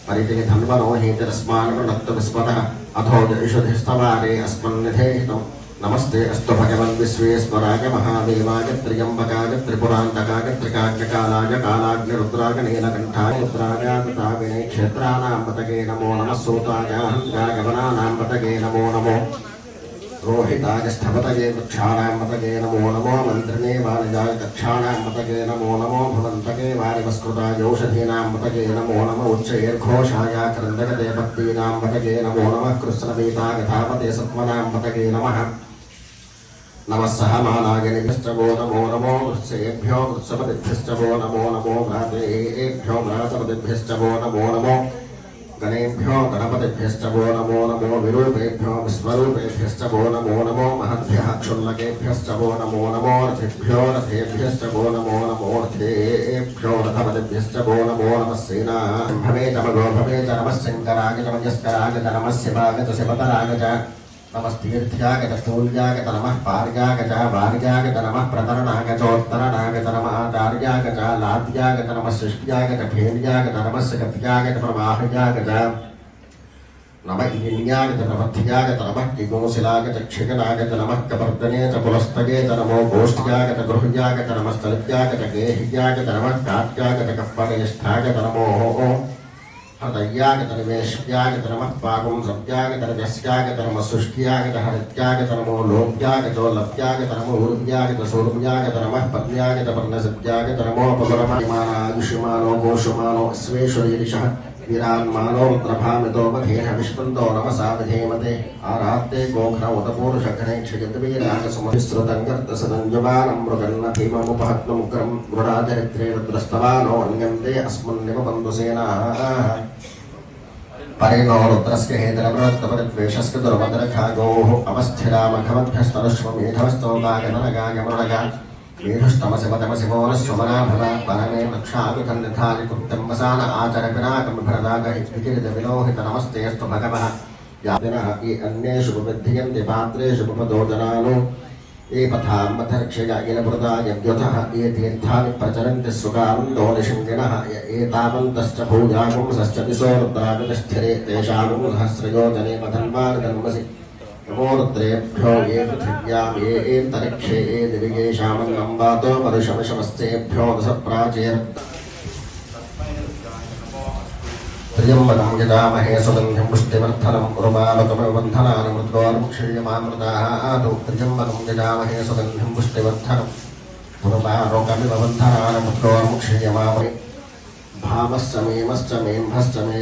परिते धन्वनो हेतरस्मान् वृणक्तु विस्मतः अथो जयषुधिस्तवारे अस्मन्निधेहितम् नमस्ते अस्तु भगवन् विश्वेश्वराय महादेवाय त्र्यम्बकाय त्रिपुरान्तकाय त्रिकाग्निकालाय कालाग्निरुद्राय नीलकण्ठाय रुद्राय क्षेत्राणां पतगे नमो नमः सूताय हन्त्याय वनानां पतगे नमो नमो रोहिताय स्थपतये वृक्षाणां पतगे नमो नमो मन्त्रिणे वाणिजाय कक्षाणां पतगे नमो नमो भवन्तके वारिवस्कृताय औषधीनां पतगे नमो नमो उच्चैर्घोषाय क्रन्दकते भक्तीनां पतगे नमो नमः कृष्णपीताय धावते सत्त्वनां पतगे नमः नमः सहमानायनिभ्यश्च वो नमो नमो वृत्सेभ्यो वृत्सपतिभ्यश्च वो नमो नमो भ्रातेभ्यो भ्रातपतिभ्यश्च वो नमो नमो गणेभ्यो गणपतिभ्यश्च वो नमो नमो विरूपेभ्यो विश्वरूपेभ्यश्च वो नमो नमो महद्भ्यः क्षुल्लकेभ्यश्च वो नमो नमो रथेभ्यो रथेभ्यश्च वो नमो नमो रथेभ्यो रथपतिभ्यश्च वो नमो नमः सेना भवे तमगो भवे च नमः शङ्कराय च मयस्कराय च नमः शिवाय च शिवतराय च नमस्तीर्थ्याय च स्थूल्याय च नमः पार्याय च वार्याय च नमः प्रतरणाय चोत्तरणाय च नमः आचार्याय च लाद्याय च नमः शिष्ट्याय च फेर्याय च नमः सकत्याय च प्रवाह्याय च नमः ईण्याय च प्रपथ्याय च नमः किगोशिलाय च क्षिगनाय च नमः कपर्दने च पुलस्तगे च नमो गोष्ठ्याय च गृह्याय च नमः स्थलित्याय च गेह्याय च नमः काट्याय च कप्परेष्ठाय च नमो हृदयाय च निवेश्याय च नमः पागुं सत्याय च रजस्याय च नमः सुष्ट्याय च हरित्याय च नमो लोभ्याय च लभ्याय च नमो ऊर्व्याय च सूर्व्याय च नमः पद्याय च पर्णसत्याय च नमो अपगुणमायुष्यमानो घोषमानो स्वेश्वरीरिषः वीरान्मानो रुद्रभामितोपधेह विष्णुन्दो नमसा विधेमते आरात्ते गोघ्रौतपूरुषघ्ने क्षयद्वीराय सुमविश्रुतं गर्तसदञ्जवानं मृगन्नभीममुपहत्नुमुग्रं गृढाचरित्रे रुद्रस्तवानो अन्यन्ते अस्मन्निव बन्धुसेनाः परिणो रुद्रस्य हेतरवृत्तपरिद्वेषस्य दुर्भद्रखागोः अवस्थिरामघवद्भ्यस्तरुष्वमेधवस्तोकागनरगाय मृणगा मेधुष्टमसिवतमसिवोनस्वमनाभव परमे रक्षाभिखण्डितानि कुप्तम्बसान आचरपिनाकं भरदागहितविलोहित नमस्तेऽस्तु भगवः यादिनः ये अन्येषु विद्धियन्ति पात्रेषु उपदोजनानो ये पथामथर्क्षया येनवृता यद्युतः ये तीर्थानि प्रचरन्ति सुगानन्दोनिषिङ्गिणः ये तावन्तश्च भूयागुंसश्च दिशो रुद्रागतिष्ठिरे तेषागुं सहस्रयोजने पथन्वानि धर्मसि नमो रुद्रेभ्यो ये पृथिव्यां ये अन्तरिक्षे ये दिवि येषामन्नं वातो वर्षमशमस्तेभ्यो दशप्राचेर् त्र्यम्बकं यजामहे सुगन्धिं पुष्टिवर्धनं उर्वारुकमिवबन्धनानि मृद्गोर्मुक्षीयमामृताः त्र्यम्बकं यजामहे सुगन्धिं पुष्टिवर्धनं उर्वारुकमिवबन्धनानि मृद्गोर्मुक्षीयमामृताः भामश्च मेमश्च मेम्भश्च मे